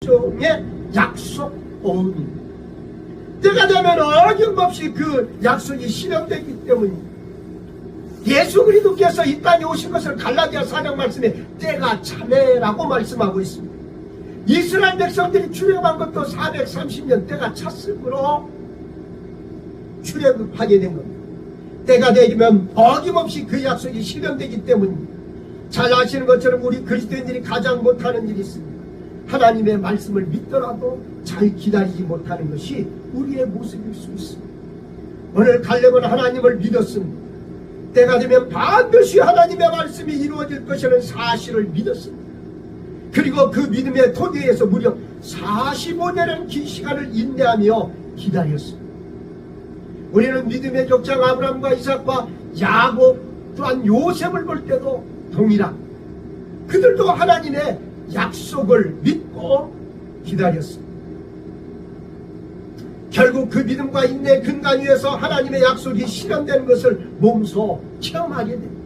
일종의 약속 어음입니다. 때가 되면 어김없이 그 약속이 실현되기 때문입니다. 예수 그리스도께서 이 땅에 오신 것을 갈라디아 4장 말씀에 때가 차매라고 말씀하고 있습니다. 이스라엘 백성들이 출애굽한 것도 430년 때가 찼으므로 출애굽하게 된 겁니다. 때가 되면 어김없이 그 약속이 실현되기 때문입니다. 잘 아시는 것처럼 우리 그리스도인들이 가장 못하는 일이 있습니다. 하나님의 말씀을 믿더라도 잘 기다리지 못하는 것이 우리의 모습일 수 있습니다. 오늘 갈렙은 하나님을 믿었습니다. 때가 되면 반드시 하나님의 말씀이 이루어질 것이라는 사실을 믿었습니다. 그리고 그 믿음의 토대에서 무려 45년의 긴 시간을 인내하며 기다렸습니다. 우리는 믿음의 족장 아브라함과 이삭과 야곱 또한 요셉을 볼 때도 동일한 그들도 하나님의 약속을 믿고 기다렸습니다. 결국 그 믿음과 인내의 근간 위에서 하나님의 약속이 실현되는 것을 몸소 체험하게 됩니다.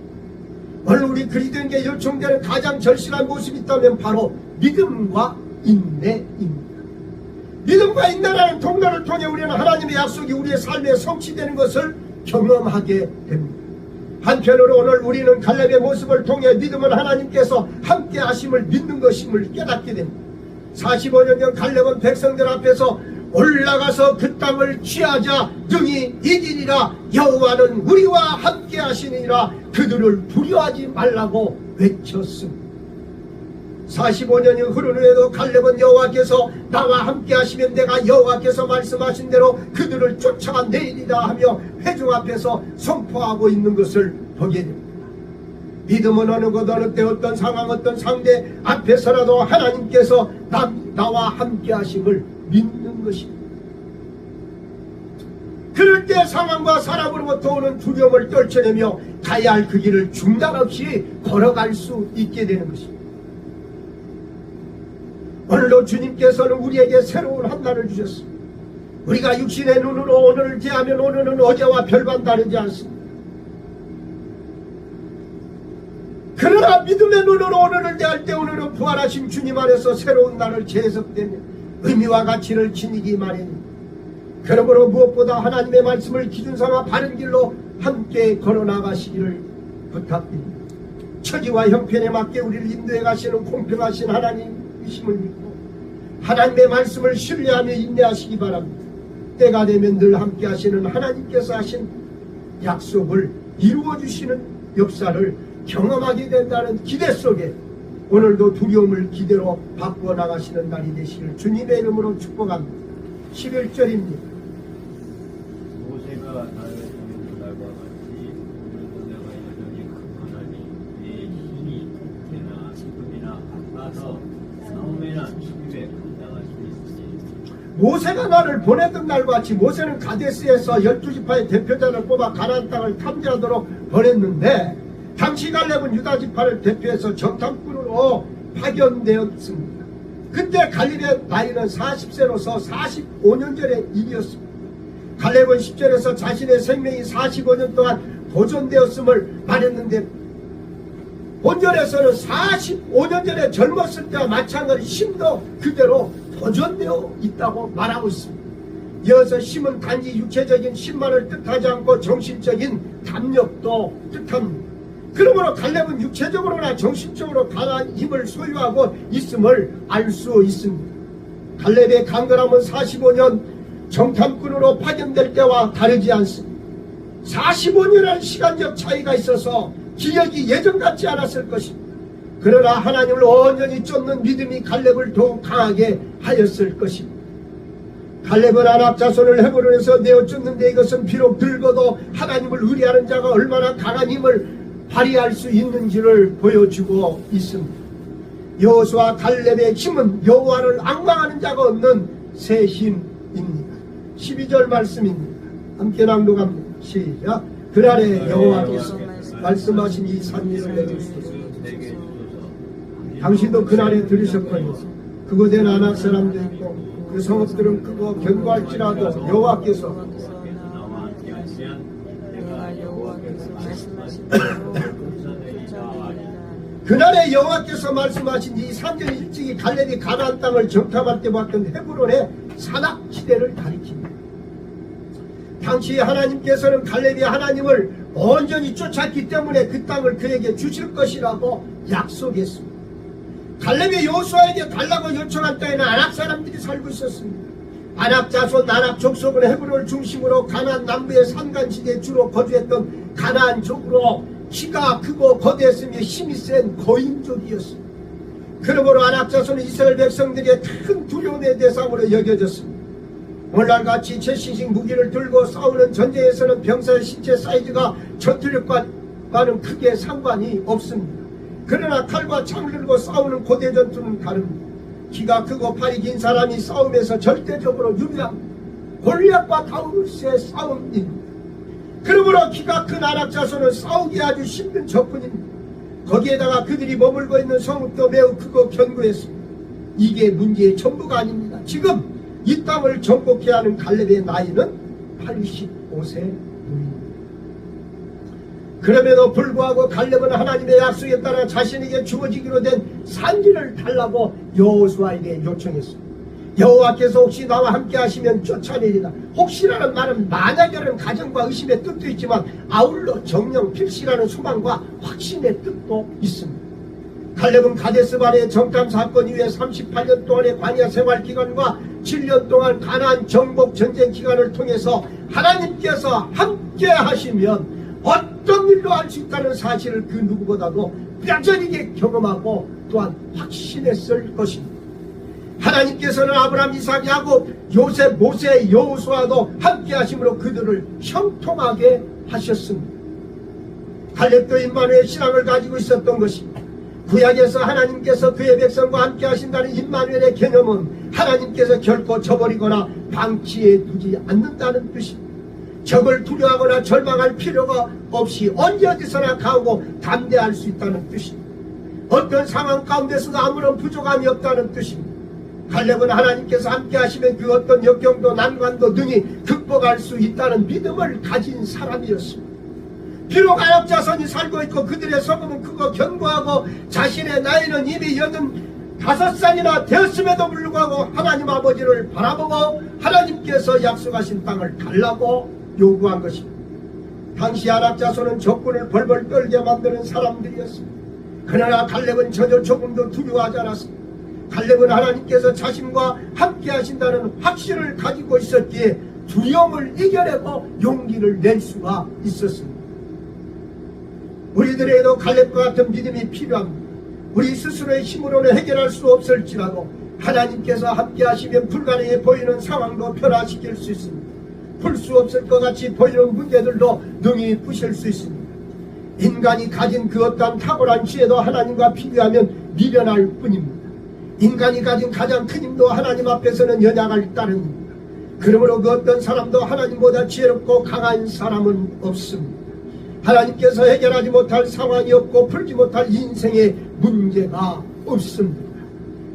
오늘 우리 그리스도인에게 요청되는 가장 절실한 모습이 있다면 바로 믿음과 인내입니다. 믿음과 인내라는 통로를 통해 우리는 하나님의 약속이 우리의 삶에 성취되는 것을 경험하게 됩니다. 한편으로 오늘 우리는 갈렙의 모습을 통해 믿음은 하나님께서 함께 하심을 믿는 것임을 깨닫게 됩니다. 45년 전 갈렙은 백성들 앞에서 올라가서 그 땅을 취하자 능히 이기리라. 여호와는 우리와 함께 하시니라. 그들을 두려워하지 말라고 외쳤습니다. 45년이 흐른 후에도 갈렙은 여호와께서 나와 함께 하시면 내가 여호와께서 말씀하신 대로 그들을 쫓아내리라 하며 회중 앞에서 선포하고 있는 것을 보게 됩니다. 믿음은 어느 것 어느 때 어떤 상황 어떤 상대 앞에서라도 하나님께서 나와 함께 하심을 믿는 것입니다. 그럴 때 상황과 사람으로부터 오는 두려움을 떨쳐내며 가야 할 그 길을 중단 없이 걸어갈 수 있게 되는 것입니다. 오늘도 주님께서는 우리에게 새로운 한 날을 주셨습니다. 우리가 육신의 눈으로 오늘을 대하면 오늘은 어제와 별반 다르지 않습니다. 그러나 믿음의 눈으로 오늘을 대할 때 오늘은 부활하신 주님 안에서 새로운 날을 재해석되며 의미와 가치를 지니기 마련입니다. 그러므로 무엇보다 하나님의 말씀을 기준 삼아 바른 길로 함께 걸어나가시기를 부탁드립니다. 처지와 형편에 맞게 우리를 인도해 가시는 공평하신 하나님이심을 믿고 하나님의 말씀을 신뢰하며 인내하시기 바랍니다. 때가 되면 늘 함께 하시는 하나님께서 하신 약속을 이루어 주시는 역사를 경험하게 된다는 기대 속에 오늘도 두려움을 기대로 바꾸어 나가시는 날이 되시길 주님의 이름으로 축복합니다. 11절입니다. 모세가 나를 보낸 날과 같이 오늘도 내가 여전히 극한하니 내 힘이 그때나 지금이나 아파서 싸움에나 죽임에 감당할 수 있으니 모세가 나를 보내던 날과 같이 모세는 가데스에서 12지파의 대표자를 뽑아 가나안 땅을 탐지하도록 보냈는데 당시 갈렙은 유다지파를 대표해서 정탐꾼으로 파견되었습니다. 그때 갈렙의 나이는 40세로서 45년 전의 일이었습니다. 갈렙은 10절에서 자신의 생명이 45년 동안 보존되었음을 말했는데 본절에서는 45년 전에 젊었을 때와 마찬가지 힘도 그대로 보존되어 있다고 말하고 있습니다. 이어서 힘은 단지 육체적인 힘만을 뜻하지 않고 정신적인 담력도 뜻합니다. 그러므로 갈렙은 육체적으로나 정신적으로 강한 힘을 소유하고 있음을 알 수 있습니다. 갈렙의 강건함은 45년 정탐꾼으로 파견될 때와 다르지 않습니다. 45년의 시간적 차이가 있어서 기력이 예전 같지 않았을 것입니다. 그러나 하나님을 온전히 쫓는 믿음이 갈렙을 더욱 강하게 하였을 것입니다. 갈렙은 아낙 자손을 헤브론에서 내어 쫓는데 이것은 비록 늙어도 하나님을 의뢰하는 자가 얼마나 강한 힘을 발휘할 수 있는지를 보여주고 있습니다. 여호수아 갈렙의 힘은 여호와를 앙망하는 자가 없는 새 힘입니다. 12절 말씀입니다. 함께 낭독합니다. 시작. 그날에 여호와께서 말씀하신 이 산위를 내주소서. 당신도 그날에 들으셨거니 그곳엔 아낙 사람도 있고 그 성읍들은 크고 견고할지라도 여호와께서 그날에 여호와께서 말씀하신 이 3절 일찍이 갈렙이 가나안 땅을 정탐할 때 봤던 헤브론의 산악지대를 가리킵니다. 당시 하나님께서는 갈렙이 하나님을 온전히 쫓았기 때문에 그 땅을 그에게 주실 것이라고 약속했습니다. 갈렙이 여호수아에게 달라고 요청한 땅에는 아낙 사람들이 살고 있었습니다. 아낙 자손 아낙 족속은 헤브론을 중심으로 가나안 남부의 산간지대에 주로 거주했던 가나안족으로 키가 크고 거대했으며 힘이 센 거인족이었습니다. 그러므로 아낙 자손은 이스라엘 백성들의 큰 두려움의 대상으로 여겨졌습니다. 오늘날같이 최신식 무기를 들고 싸우는 전쟁에서는 병사의 신체 사이즈가 전투력과는 크게 상관이 없습니다. 그러나 칼과 창을 들고 싸우는 고대 전투는 다릅니다. 키가 크고 팔이 긴 사람이 싸움에서 절대적으로 유리합니다. 골리앗과 다윗의 싸움입니다. 그러므로 키가 큰 아낙 자손은 싸우기 아주 힘든 적군입니다. 거기에다가 그들이 머물고 있는 성읍도 매우 크고 견고했습니다. 이게 문제의 전부가 아닙니다. 지금 이 땅을 정복해야 하는 갈렙의 나이는 85세입니다. 그럼에도 불구하고 갈렙은 하나님의 약속에 따라 자신에게 주어지기로 된 산지를 달라고 여호수아에게 요청했습니다. 여호와께서 혹시 나와 함께 하시면 쫓아내리라. 혹시라는 말은 만약이라는 가정과 의심의 뜻도 있지만 아울러 정령 필시라는 소망과 확신의 뜻도 있습니다. 갈렙은 가데스바네의 정탐 사건 이후에 38년 동안의 광야 생활 기간과 7년 동안 가나안 정복 전쟁 기간을 통해서 하나님께서 함께 하시면 어떤 일도 할 수 있다는 사실을 그 누구보다도 뼈저리게 경험하고 또한 확신했을 것입니다. 하나님께서는 아브라함, 이삭, 야곱, 요셉, 모세, 여호수아도 함께 하심으로 그들을 형통하게 하셨습니다. 갈렙도 임마누엘 신앙을 가지고 있었던 것입니다. 구약에서 하나님께서 그의 백성과 함께 하신다는 임마누엘의 개념은 하나님께서 결코 저버리거나 방치해 두지 않는다는 뜻입니다. 적을 두려워하거나 절망할 필요가 없이 언제 어디서나 가고 담대할 수 있다는 뜻입니다. 어떤 상황 가운데서도 아무런 부족함이 없다는 뜻입니다. 갈렙은 하나님께서 함께 하시면 그 어떤 역경도 난관도 능히 극복할 수 있다는 믿음을 가진 사람이었습니다. 비록 아낙 자손이 살고 있고 그들의 성읍은 크고 견고하고 자신의 나이는 이미 85살이나 되었음에도 불구하고 하나님 아버지를 바라보고 하나님께서 약속하신 땅을 달라고 요구한 것입니다. 당시 아낙 자손은 적군을 벌벌 떨게 만드는 사람들이었습니다. 그러나 갈렙은 전혀 조금도 두려워하지 않았습니다. 갈렙은 하나님께서 자신과 함께 하신다는 확신을 가지고 있었기에 두려움을 이겨내고 용기를 낼 수가 있었습니다. 우리들에게도 갈렙과 같은 믿음이 필요합니다. 우리 스스로의 힘으로는 해결할 수 없을지라도 하나님께서 함께 하시면 불가능해 보이는 상황도 변화시킬 수 있습니다. 풀 수 없을 것 같이 보이는 문제들도 능히 푸실 수 있습니다. 인간이 가진 그 어떠한 탁월한 지혜도 하나님과 비교하면 미련할 뿐입니다. 인간이 가진 가장 큰 힘도 하나님 앞에서는 연약할 따름입니다. 그러므로 그 어떤 사람도 하나님보다 지혜롭고 강한 사람은 없습니다. 하나님께서 해결하지 못할 상황이 없고 풀지 못할 인생의 문제가 없습니다.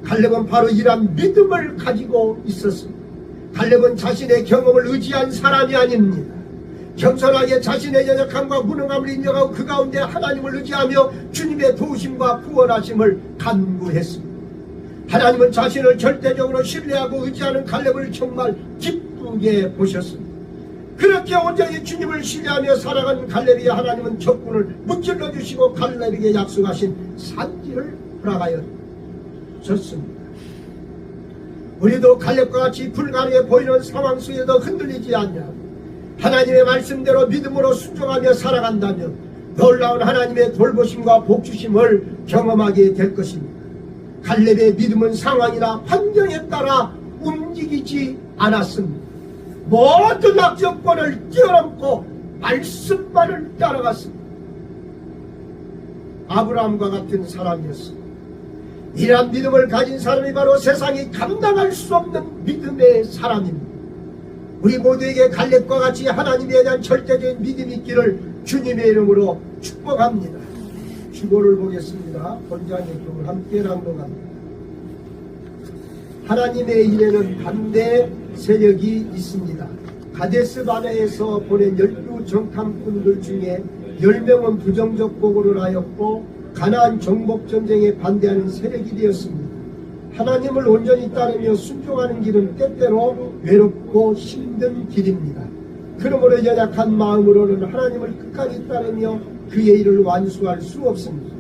갈렙은 바로 이러한 믿음을 가지고 있었습니다. 갈렙은 자신의 경험을 의지한 사람이 아닙니다. 겸손하게 자신의 연약함과 무능함을 인정하고 그 가운데 하나님을 의지하며 주님의 도우심과 구원하심을 간구했습니다. 하나님은 자신을 절대적으로 신뢰하고 의지하는 갈렙을 정말 기쁘게 보셨습니다. 그렇게 온전히 주님을 신뢰하며 살아가는 갈렙이 하나님은 적군을 무찔러 주시고 갈렙에게 약속하신 산지를 허락하여 줬습니다. 우리도 갈렙과 같이 불가능해 보이는 상황 속에도 흔들리지 않냐 하나님의 말씀대로 믿음으로 순종하며 살아간다면 놀라운 하나님의 돌보심과 복주심을 경험하게 될 것입니다. 갈렙의 믿음은 상황이나 환경에 따라 움직이지 않았습니다. 모든 악조건을 뛰어넘고 말씀만을 따라갔습니다. 아브라함과 같은 사람이었습니다. 이러한 믿음을 가진 사람이 바로 세상이 감당할 수 없는 믿음의 사람입니다. 우리 모두에게 갈렙과 같이 하나님에 대한 절대적인 믿음이 있기를 주님의 이름으로 축복합니다. 주보를 보겠습니다. 본장의 교를 함께 낭독합니다. 하나님의 일에는 반대 세력이 있습니다. 가데스 바네에서 보낸 12 정탐꾼들 중에 10명은 부정적 보고를 하였고 가나안 정복 전쟁에 반대하는 세력이 되었습니다. 하나님을 온전히 따르며 순종하는 길은 때때로 외롭고 힘든 길입니다. 그러므로 연약한 마음으로는 하나님을 끝까지 따르며 그의 일을 완수할 수 없습니다.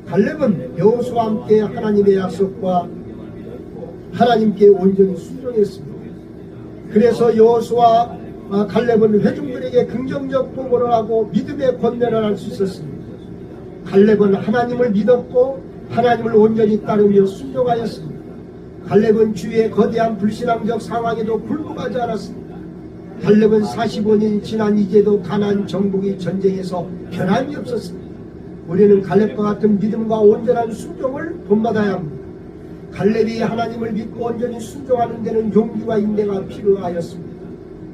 갈렙은 여호수아와 함께 하나님의 약속과 하나님께 온전히 순종했습니다. 그래서 여호수아와 갈렙은 회중들에게 긍정적 보고를 하고 믿음의 권면을 할 수 있었습니다. 갈렙은 하나님을 믿었고 하나님을 온전히 따르며 순종하였습니다. 갈렙은 주위의 거대한 불신앙적 상황에도 굴복하지 않았습니다. 갈렙은 45년이 지난 이제도 가나안 정복의 전쟁에서 변함이 없었습니다. 우리는 갈렙과 같은 믿음과 온전한 순종을 본받아야 합니다. 갈렙이 하나님을 믿고 온전히 순종하는 데는 용기와 인내가 필요하였습니다.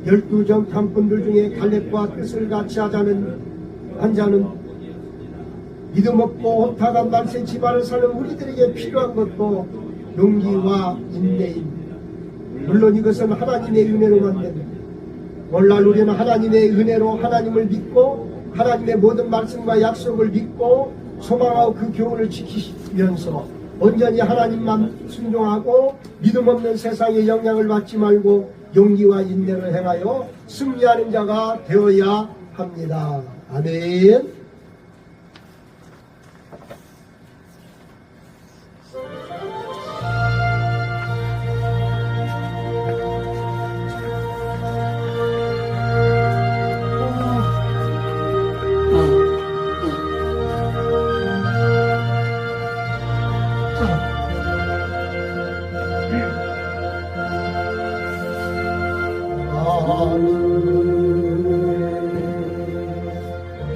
12 정탐꾼들 중에 갈렙과 뜻을 같이 하자는 한 자는 믿음 없고 혼탁한 말세 집안을 사는 우리들에게 필요한 것도 용기와 인내입니다. 물론 이것은 하나님의 은혜로만 됩니다. 오늘날 우리는 하나님의 은혜로 하나님을 믿고 하나님의 모든 말씀과 약속을 믿고 소망하고 그 교훈을 지키면서 온전히 하나님만 순종하고 믿음 없는 세상의 영향을 받지 말고 용기와 인내를 행하여 승리하는 자가 되어야 합니다. 아멘.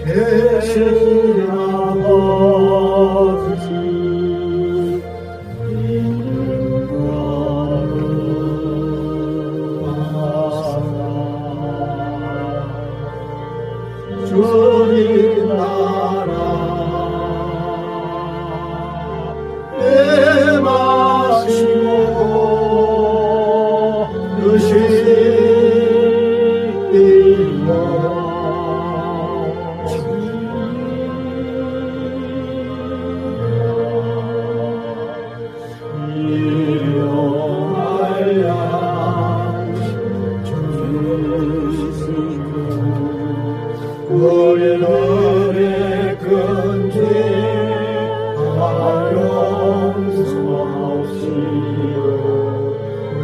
계신 아버지 주님 나라 애마시고 누시리라 우리들의 근죄 용서하옵시오.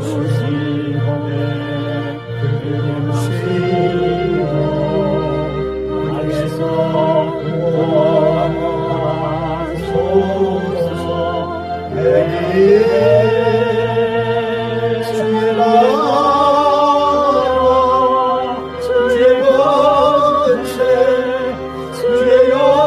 무시함에 그림시오 하늘에서 구원하소서. 주의 나라 주의 권세 주의 영광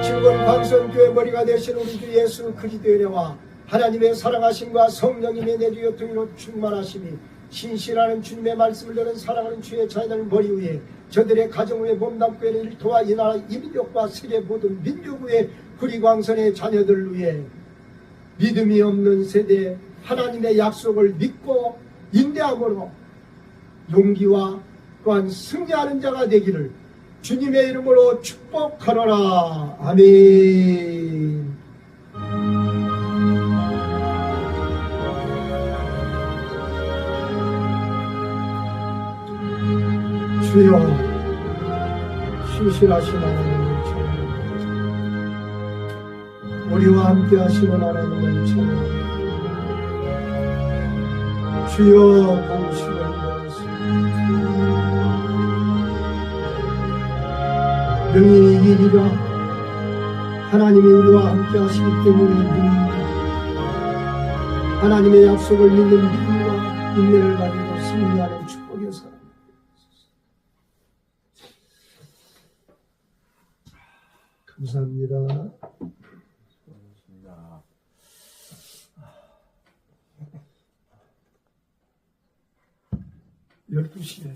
지금 광선교회 머리가 되신 우리 주 예수 그리스도의 은혜와 하나님의 사랑하심과 성령님의 내주여 등으로 충만하심이 신실하는 주님의 말씀을 들은 사랑하는 주의 자녀들 머리 위에 저들의 가정 위에 몸담고 있는 일터와 이 나라 이민족과 세계 모든 민족 위에 구리광선의 자녀들 위에 믿음이 없는 세대 하나님의 약속을 믿고 인내함으로 용기와 또한 승리하는 자가 되기를 주님의 이름으로 축복하노라. 아멘. 주여, 신실하신 하나님을 찬양합니다. 우리와 함께 하시는 하나님을 찬양합니다. 주여, 공식을 이루었습니다. 능히 이기리라. 하나님이 우리와 함께 하시기 때문에 능히 하나님의 약속을 믿는 믿음과 인내를 가지고 승리하는 축복의 사람. 감사합니다. 12시에